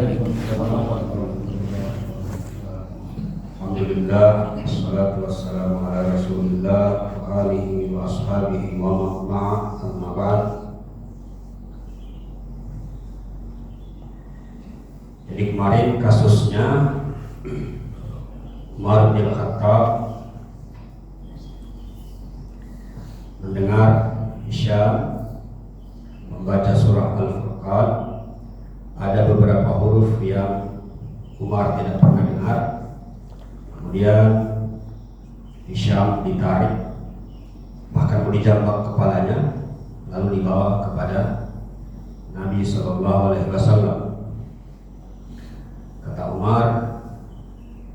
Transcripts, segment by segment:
Alhamdulillah, wassalatu wassalamu ala Rasulillah wa alihi wa ashabihi wa man amma ba'd. Jadi kemarin kasusnya Umar bin Khattab mendengar Hisham membaca surah Al-Furqan. Ada beberapa huruf yang Umar tidak pernah dengar. Kemudian Hisham ditarik, bahkan mau dijambak kepalanya, lalu dibawa kepada Nabi SAW. Kata Umar,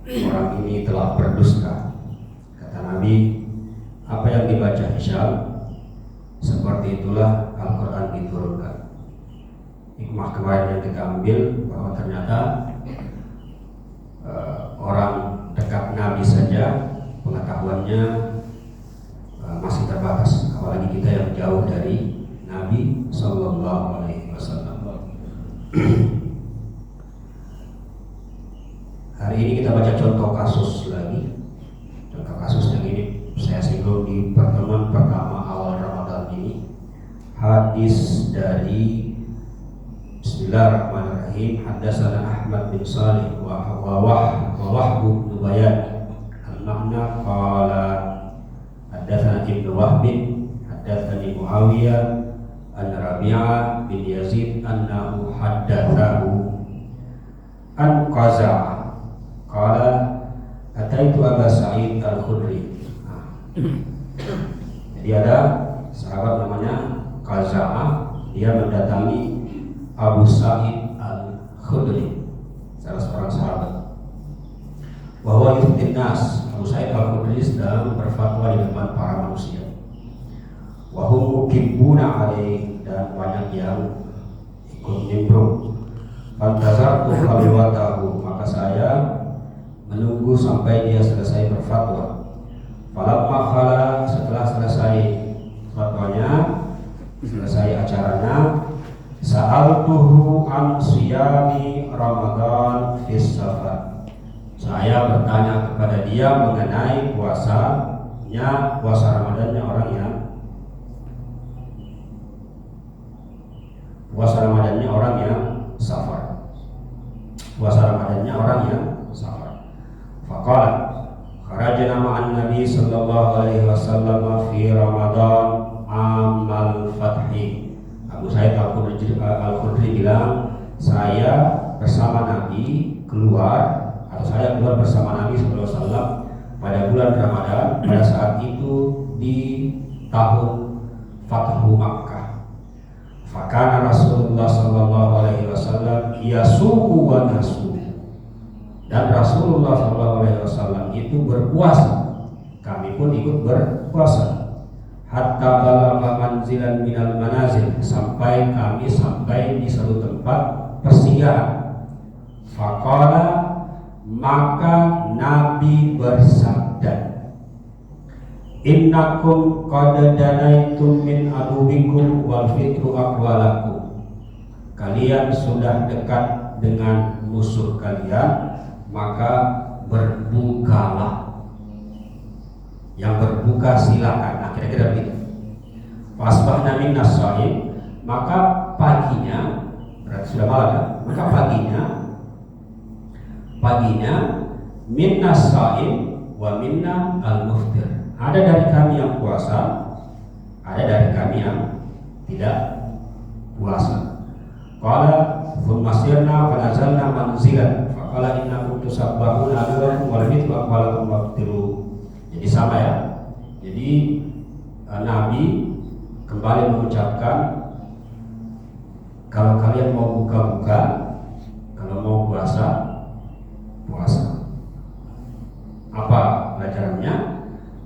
orang ini telah berdusta. Kata Nabi, apa yang dibaca Hisham, seperti itulah Al-Quran diturunkan. Hikmah kemarin yang kita ambil bahwa ternyata orang dekat Nabi saja pengetahuannya masih terbatas, apalagi kita yang jauh dari Nabi Sallallahu Alaihi Wasallam. Hari ini kita baca contoh kasus lagi. Contoh kasus yang ini saya singgung di pertemuan pertama awal Ramadan ini. Hadis dari Bismillahirrahmanirrahim. Haddatsana Ahmad bin Salih wa Wahb bin Bayan. Al-makna qala haddatsana Ibnu Wahb haddatsani Muawiyah an Rabi'ah bin Yazid annahu haddatsahu an Qaza'a qala ataitu Aba Sa'id Al-Khudri. Jadi ada sahabat namanya Qaza'a, dia mendatangi Abu Sa'id Al-Khudri, salah seorang sahabat. Bahwa yuftin nas, Abu Sa'id Al-Khudri sedang berfatwa di depan para manusia. Wahum mukibbuna alaih, dan banyak yang ikut nimbrung. Fantazartu khalwatahu, maka saya menunggu sampai dia selesai berfatwa. Falamma khala, setelah selesai fatwanya, selesai acaranya, sa'altuhu an siyami Ramadan fis safar. Saya bertanya kepada dia mengenai puasa Ramadannya orang yang safar. Puasa Ramadannya orang yang safar. Faqala kharajna ma'an Nabi sallallahu alaihi wasallam fi Ramadan amal fathi. Abu Sa'id Al-Khudri bilang, saya bersama Nabi keluar bersama Nabi SAW pada bulan Ramadan, pada saat itu di tahun Fathu Makkah. Fakana Rasulullah Sallallahu Alaihi Wasallam yasuku wa nasuku, dan Rasulullah Sallallahu Alaihi Wasallam itu berpuasa, kami pun ikut berpuasa. Hatta balagha manzilan minal manazil, sampai kami sampai di satu tempat persinggahan. Faqala, maka Nabi bersabda, innakum qad danaitum min aduwikum wal fitru aqwalakum. Kalian sudah dekat dengan musuh kalian, maka berbukalah. Yang berbuka silakan. Nah, kira-kira begitu. Fasbahna minas shaim, maka paginya, berarti sudah malam kan? Maka paginya minas shaim wa minna al-muftir. Ada dari kami yang puasa, ada dari kami yang tidak puasa. Qala thumma sirna fa nazalna manzilan fa qala innakum tusabbahuna aduwakum wal mithlu aqwalakum waqtilu. Jadi sama ya. Jadi Nabi kembali mengucapkan, kalau kalian mau buka-buka, kalau mau puasa. Apa pelajarannya?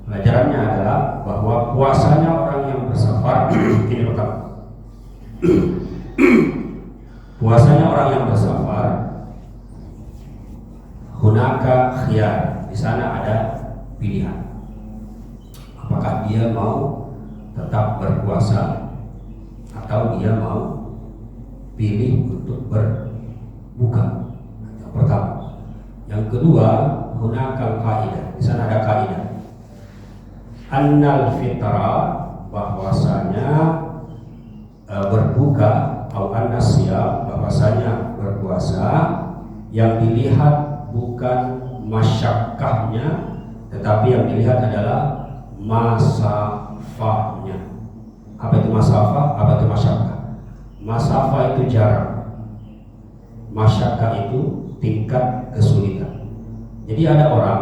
Pelajarannya adalah bahwa puasanya orang yang bersafar ini pertama. Puasanya orang yang bersafar, hunaka khiyar, di sana ada pilihan. Apakah dia mau tetap berpuasa atau dia mau pilih untuk berbuka. kedua, hunakal kaidah. Di sana ada kaidah. Annal fitra, bahwasanya berbuka, atau an-nasyam, bahwasanya berpuasa yang dilihat bukan masyakkahnya, tetapi yang dilihat adalah masafahnya. Apa itu masafah? Apa itu masyakkah? Masafah itu jarak, masyakkah itu tingkat kesulitan. Jadi ada orang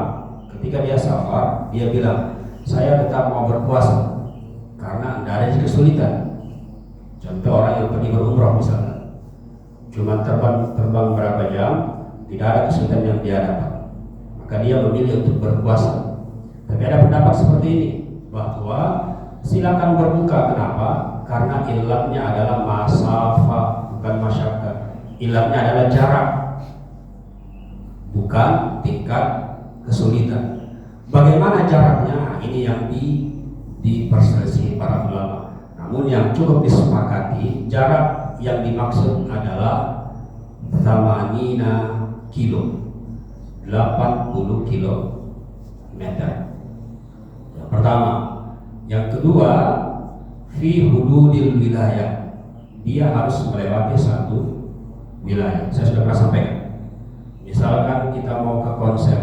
ketika dia safar, dia bilang, saya tetap mau berpuasa karena tidak ada kesulitan. Contoh orang yang pergi berumrah misalnya, cuma terbang berapa jam, tidak ada kesulitan yang dia dapat, maka dia memilih untuk berpuasa. Tapi ada pendapat seperti ini, bahwa silakan berbuka. Kenapa? Karena ilatnya adalah masafah, bukan masyakkah. Ilatnya adalah jarak, bukan tingkat kesulitan. Bagaimana jaraknya? Ini yang diperselisih para ulama. Namun yang cukup disepakati, jarak yang dimaksud adalah 80 kilo, 80 kilometer. Yang pertama. Yang kedua, fi hududil wilayah, dia harus melewati satu wilayah. Saya sudah pernah sampaikan. Misalkan kita mau ke Konsel,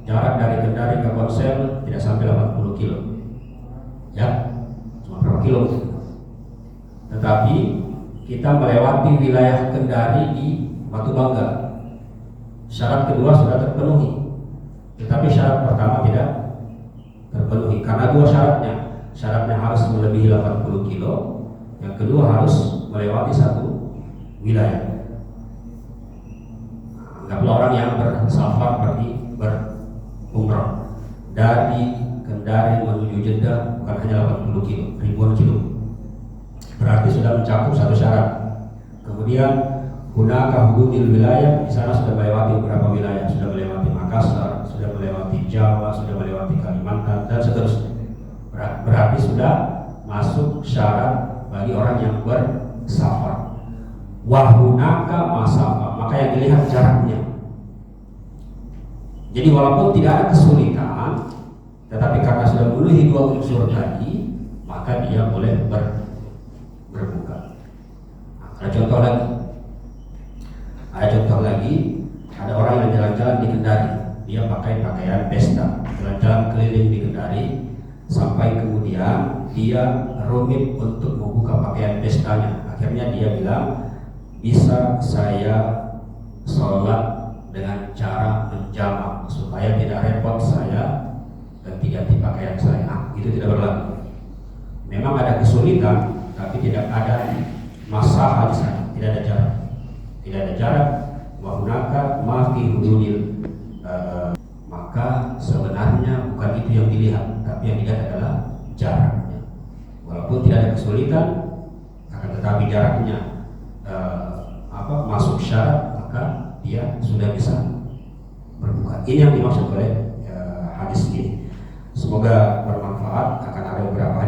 jarak dari Kendari ke Konsel tidak sampai 80 kilo, ya, cuma berapa kilo. Tetapi kita melewati wilayah Kendari di Batu Bangga, syarat kedua sudah terpenuhi, tetapi syarat pertama tidak terpenuhi karena dua syaratnya. Syaratnya harus melebihi 80 kilo, yang kedua harus melewati satu wilayah. Anggaplah orang yang bersafar pergi berumrah dari Kendari menuju Jeddah, bukan hanya 80 kilo, ribuan kilo, berarti sudah mencakup satu syarat. Kemudian hunaka hududil wilayah, di sana sudah melewati beberapa wilayah, sudah melewati Makassar, sudah melewati Jawa, sudah melewati Kalimantan, dan seterusnya. Berarti sudah masuk syarat bagi orang yang bersafar. Wahunaka masafah, maka yang dilihat jaraknya. Jadi walaupun tidak ada kesulitan, tetapi karena sudah memenuhi dua unsur tadi, maka dia boleh berbuka. Ada contoh lagi. Ada orang yang jalan-jalan di Kendari, dia pakai pakaian pesta, jalan-jalan keliling di Kendari, sampai kemudian dia rumit untuk membuka pakaian pestanya. Akhirnya dia bilang, bisa saya sholat dengan cara menjamak supaya tidak repot saya ganti-ganti pakaian saya. Itu tidak berlaku. Memang ada kesulitan, tapi tidak ada masalah di sana, tidak ada jarak. Tidak ada jarak, wahunaka mafi hududil, maka sebenarnya bukan itu yang dilihat, tapi yang dilihat adalah jaraknya. Walaupun tidak ada kesulitan, akan tetapi jaraknya masuk syarat, maka dia sudah bisa berbuka. Ini yang dimaksud oleh hadis ini. Semoga bermanfaat. Akan ada beberapa